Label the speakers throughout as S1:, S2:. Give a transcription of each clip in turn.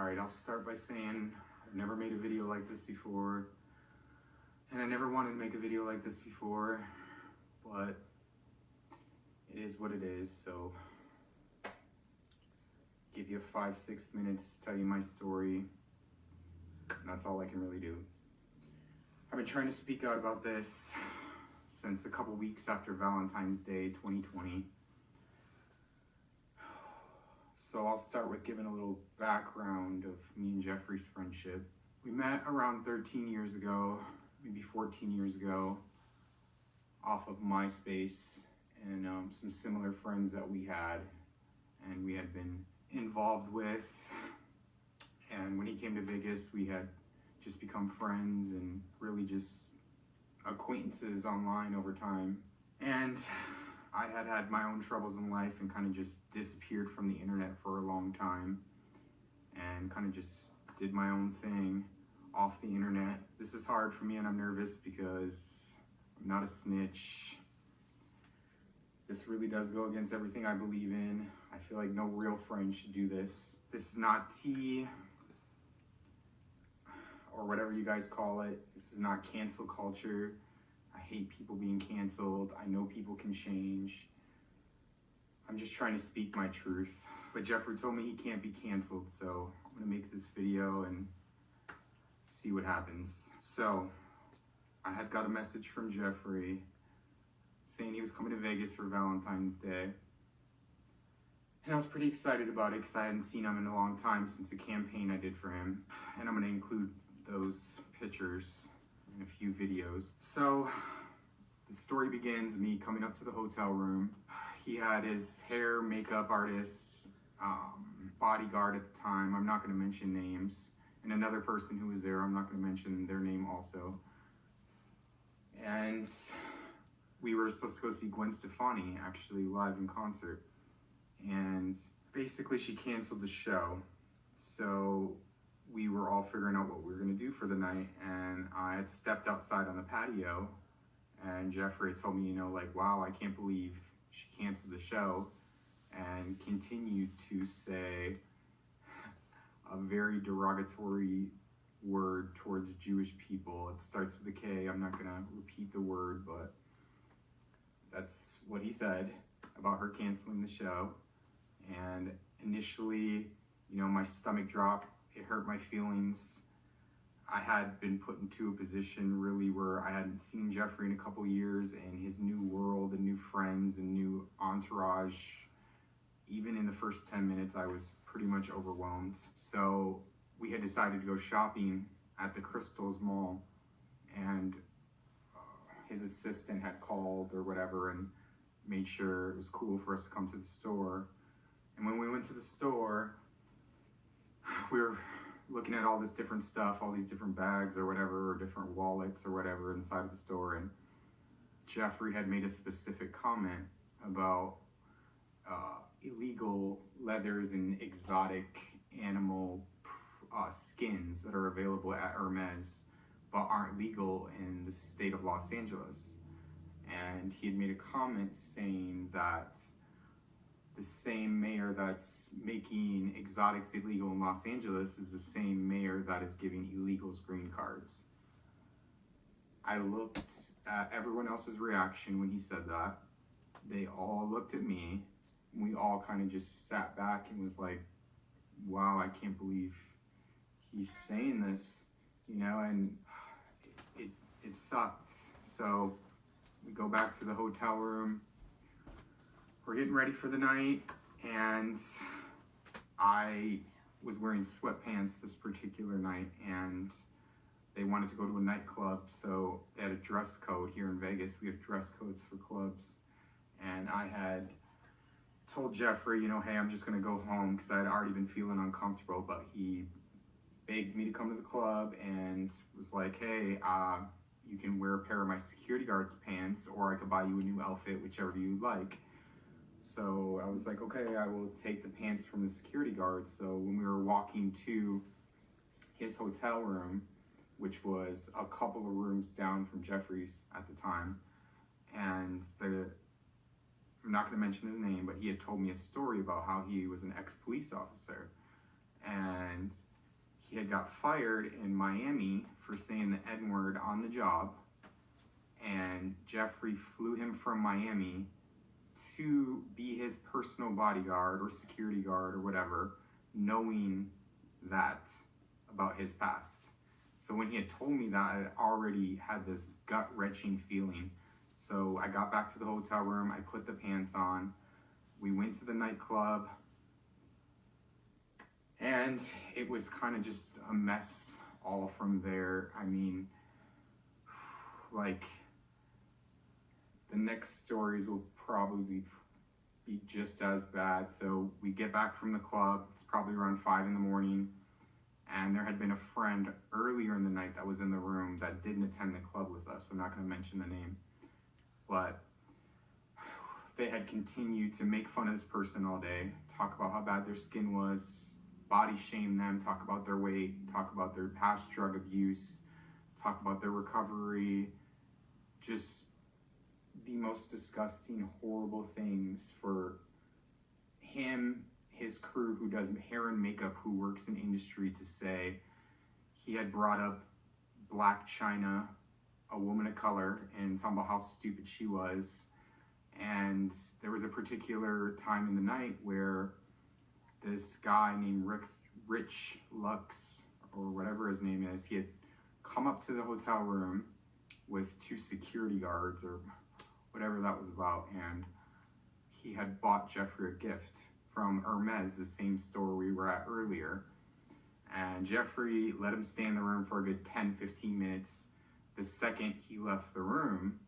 S1: Alright, I'll start by saying I've never made a video like this before, and I never wanted to make a video like this before, but it is what it is. So give you 5-6 minutes to tell you my story, and that's all I can really do. I've been trying to speak out about this since a couple weeks after Valentine's Day 2020. So I'll start with giving a little background of me and Jeffree's friendship. We met around 13 years ago, maybe 14 years ago, off of MySpace, and some similar friends that we had and we had been involved with. And when he came to Vegas, we had just become friends and really just acquaintances online over time. And I had my own troubles in life and kind of just disappeared from the internet for a long time and kind of just did my own thing off the internet. This is hard for me and I'm nervous because I'm not a snitch. This really does go against everything I believe in. I feel like no real friend should do this. This is not tea or whatever you guys call it. This is not cancel culture. I hate people being canceled. I know people can change. I'm just trying to speak my truth. But Jeffree told me he can't be canceled, so I'm gonna make this video and see what happens. So, I had got a message from Jeffree saying he was coming to Vegas for Valentine's Day. And I was pretty excited about it because I hadn't seen him in a long time since the campaign I did for him. And I'm gonna include those pictures in a few videos. So the story begins me coming up to the hotel room. He had his hair, makeup artist, bodyguard at the time, I'm not going to mention names, and another person who was there, I'm not going to mention their name also. And we were supposed to go see Gwen Stefani actually live in concert, and basically she canceled the show. So we were all figuring out what we were going to do for the night, and I had stepped outside on the patio, and Jeffree told me, like, wow, I can't believe she canceled the show, and continued to say a very derogatory word towards Jewish people. It starts with a K. I'm not going to repeat the word, but that's what he said about her canceling the show. And initially, my stomach dropped. It hurt my feelings. I had been put into a position really where I hadn't seen Jeffree in a couple years, and his new world and new friends and new entourage. Even in the first 10 minutes, I was pretty much overwhelmed. So we had decided to go shopping at the Crystals Mall, and his assistant had called or whatever and made sure it was cool for us to come to the store. And when we went to the store, we were looking at all this different stuff, all these different bags or whatever, or different wallets or whatever inside of the store, and Jeffree had made a specific comment about illegal leathers and exotic animal skins that are available at Hermes but aren't legal in the state of Los Angeles. And he had made a comment saying that the same mayor that's making exotics illegal in Los Angeles is the same mayor that is giving illegals green cards. I looked at everyone else's reaction when he said that. They all looked at me. We all kind of just sat back and was like, wow, I can't believe he's saying this, and it sucked. So we go back to the hotel room. We're getting ready for the night, and I was wearing sweatpants this particular night, and they wanted to go to a nightclub, so they had a dress code here in Vegas. We have dress codes for clubs, and I had told Jeffree, hey, I'm just gonna go home because I had already been feeling uncomfortable, but he begged me to come to the club and was like, hey, you can wear a pair of my security guard's pants, or I could buy you a new outfit, whichever you like. So I was like, okay, I will take the pants from the security guard. So when we were walking to his hotel room, which was a couple of rooms down from Jeffree's at the time, and I'm not going to mention his name, but he had told me a story about how he was an ex-police officer, and he had got fired in Miami for saying the N-word on the job, and Jeffree flew him from Miami to be his personal bodyguard or security guard or whatever, knowing that about his past. So when he had told me that, I already had this gut-wrenching feeling. So I got back to the hotel room, I put the pants on, we went to the nightclub, and it was kind of just a mess all from there. I mean, like, the next stories will probably be just as bad. So we get back from the club, it's probably around 5 in the morning, and there had been a friend earlier in the night that was in the room that didn't attend the club with us. I'm not going to mention the name, but they had continued to make fun of this person all day, talk about how bad their skin was, body shame them, talk about their weight, talk about their past drug abuse, talk about their recovery, just the most disgusting, horrible things for him, his crew who does hair and makeup, who works in industry, to say. He had brought up Black China, a woman of color, and talking about how stupid she was. And there was a particular time in the night where this guy named Rich Lux, or whatever his name is, he had come up to the hotel room with 2 security guards or whatever that was about, and he had bought Jeffree a gift from Hermes, the same store we were at earlier. And Jeffree let him stay in the room for a good 10-15 minutes. The second he left the room,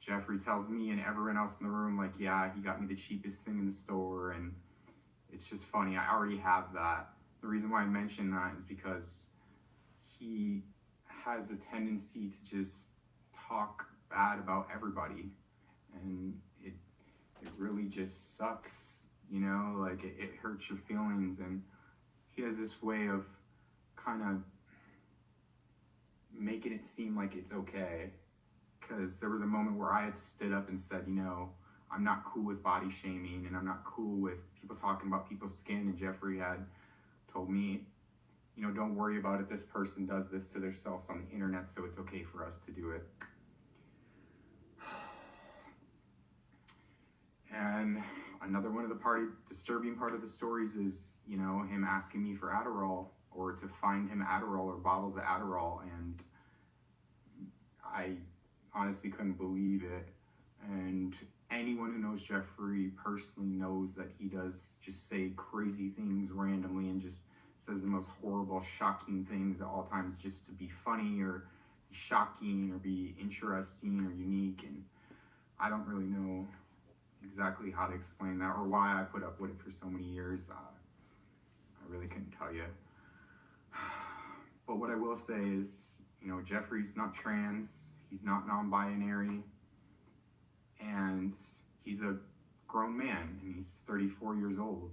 S1: Jeffree tells me and everyone else in the room, like, yeah, he got me the cheapest thing in the store. And it's just funny, I already have that. The reason why I mention that is because he has a tendency to just talk bad about everybody, and it really just sucks, you know, like it hurts your feelings. And he has this way of kind of making it seem like it's okay, because there was a moment where I had stood up and said, you know, I'm not cool with body shaming, and I'm not cool with people talking about people's skin, and Jeffree had told me, you know, don't worry about it, this person does this to themselves on the internet, so it's okay for us to do it. And another one of the disturbing part of the stories is, you know, him asking me for Adderall, or to find him Adderall or bottles of Adderall, and I honestly couldn't believe it. And anyone who knows Jeffree personally knows that he does just say crazy things randomly and just says the most horrible, shocking things at all times, just to be funny or be shocking or be interesting or unique. And I don't really know exactly how to explain that or why I put up with it for so many years. I really couldn't tell you. But what I will say is, you know, Jeffree's not trans, he's not non-binary, and he's a grown man, and he's 34 years old.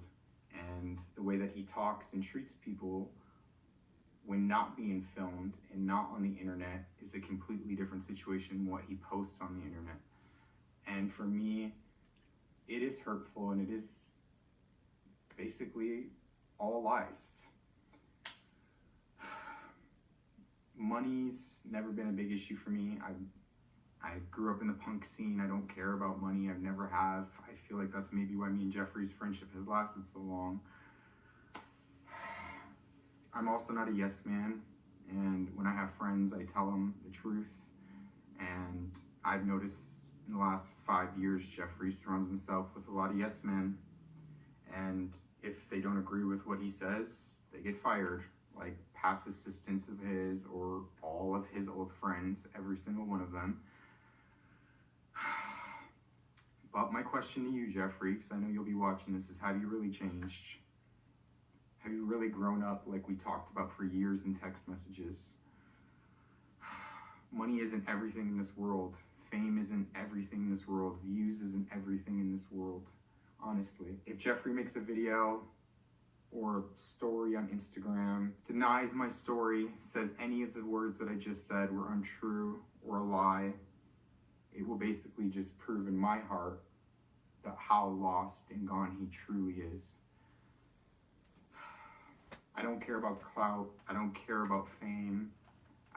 S1: And the way that he talks and treats people when not being filmed and not on the internet is a completely different situation than what he posts on the internet. And for me, it is hurtful, and it is basically all lies. Money's never been a big issue for me. I grew up in the punk scene. I don't care about money. I've never have. I feel like that's maybe why me and Jeffree's friendship has lasted so long. I'm also not a yes man, and when I have friends, I tell them the truth. And I've noticed in the last 5 years, Jeffree surrounds himself with a lot of yes men, and if they don't agree with what he says, they get fired. Like past assistants of his or all of his old friends, every single one of them. But my question to you, Jeffree, because I know you'll be watching this, is have you really changed? Have you really grown up like we talked about for years in text messages? Money isn't everything in this world. Fame isn't everything in this world. Views isn't everything in this world. Honestly. If Jeffree makes a video or a story on Instagram, denies my story, says any of the words that I just said were untrue or a lie, it will basically just prove in my heart that how lost and gone he truly is. I don't care about clout. I don't care about fame.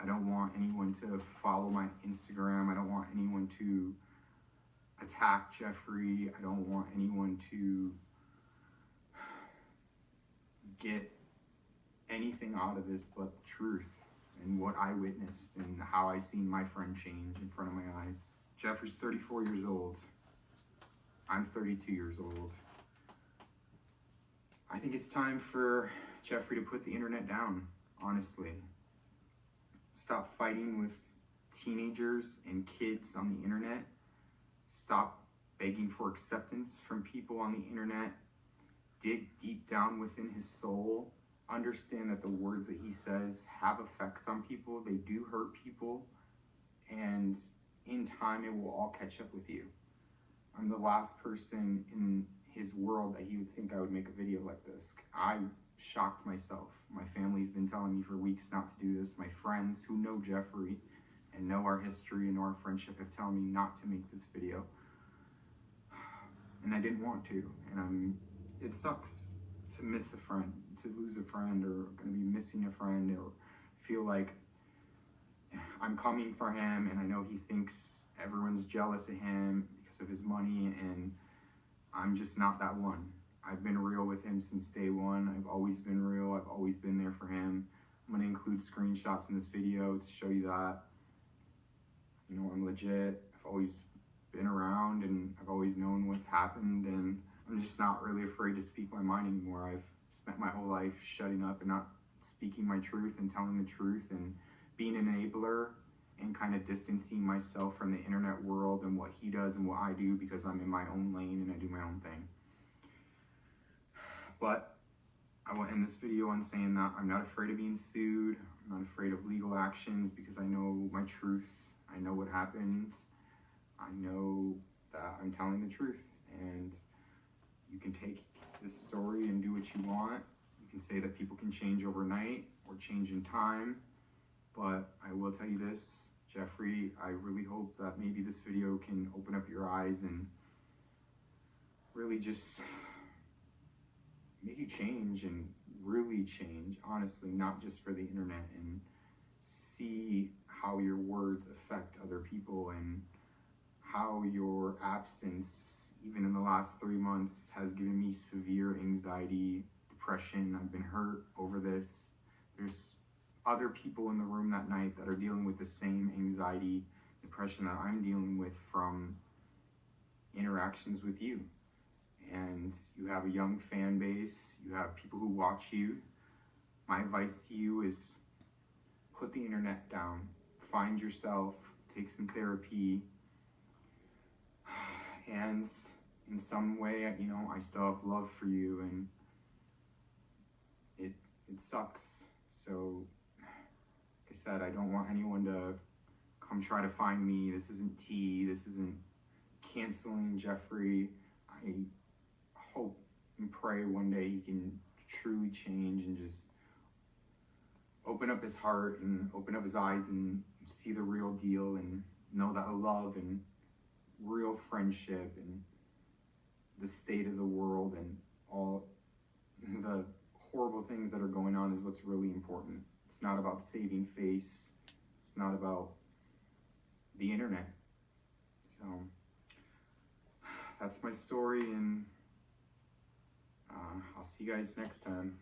S1: I don't want anyone to follow my Instagram. I don't want anyone to attack Jeffree. I don't want anyone to get anything out of this but the truth and what I witnessed and how I seen my friend change in front of my eyes. Jeffree's 34 years old. I'm 32 years old. I think it's time for Jeffree to put the internet down, honestly. Stop fighting with teenagers and kids on the internet. Stop begging for acceptance from people on the internet. Dig deep down within his soul. Understand that the words that he says have effects on people. They do hurt people. And in time, it will all catch up with you. I'm the last person in his world that he would think I would make a video like this. I shocked myself. My family's been telling me for weeks not to do this. My friends who know Jeffree and know our history and know our friendship have told me not to make this video. And I didn't want to. And it sucks to miss a friend, to lose a friend, or gonna be missing a friend, or feel like I'm coming for him and I know he thinks everyone's jealous of him because of his money, and I'm just not that one. I've been real with him since day one. I've always been real. I've always been there for him. I'm gonna include screenshots in this video to show you that, you know, I'm legit. I've always been around and I've always known what's happened, and I'm just not really afraid to speak my mind anymore. I've spent my whole life shutting up and not speaking my truth and telling the truth and being an enabler and kind of distancing myself from the internet world and what he does and what I do, because I'm in my own lane and I do my own thing. But I will end this video on saying that I'm not afraid of being sued. I'm not afraid of legal actions because I know my truth. I know what happened. I know that I'm telling the truth, and you can take this story and do what you want. You can say that people can change overnight or change in time, but I will tell you this, Jeffree, I really hope that maybe this video can open up your eyes and really just make you change and really change, honestly, not just for the internet, and see how your words affect other people and how your absence, even in the last 3 months, has given me severe anxiety, depression. I've been hurt over this. There's other people in the room that night that are dealing with the same anxiety, depression that I'm dealing with from interactions with you. And you have a young fan base, you have people who watch you. My advice to you is put the internet down, find yourself, take some therapy, and in some way, you know, I still have love for you, and it sucks. So, like I said, I don't want anyone to come try to find me. This isn't tea. This isn't canceling Jeffree. I hope and pray one day he can truly change and just open up his heart and open up his eyes and see the real deal and know that love and real friendship and the state of the world and all the horrible things that are going on is what's really important. It's not about saving face. It's not about the internet. So that's my story, and I'll see you guys next time.